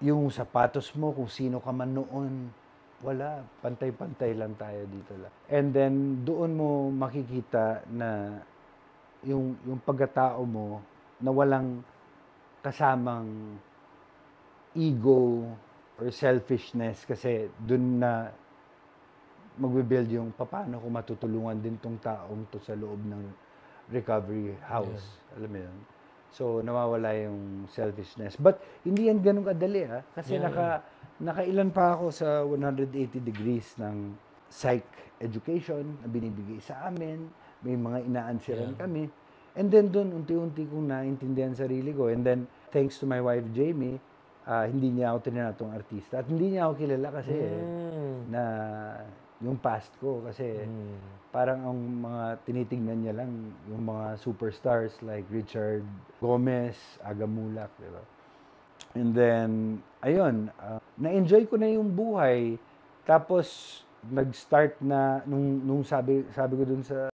yung sapatos mo, kung sino ka man noon, wala, pantay-pantay lang tayo dito lang. And then, doon mo makikita na yung pagkatao mo na walang kasamang ego or selfishness kasi doon na magbe-build yung paano ko matutulungan din tong taong to sa loob ng recovery Yun. house. Alam mo yun? So, nawawala yung selfishness. But, hindi yan ganun kadali, ha? Kasi Mm. nakailan pa ako sa 180 degrees ng psych education na binibigay sa amin. May mga inaansiran Yeah. kami. And then doon, unti-unti kong naintindihan sarili ko. And then, thanks to my wife, Jamie, hindi niya ako tinanatong artista. At hindi niya ako kilala kasi Mm. na yung past ko. Kasi parang ang mga tinitingnan niya lang yung mga superstars like Richard Gomez, Aga Mulak, di ba? And then, ayun, na-enjoy ko na yung buhay. Tapos, nag-start na, nung sabi ko dun sa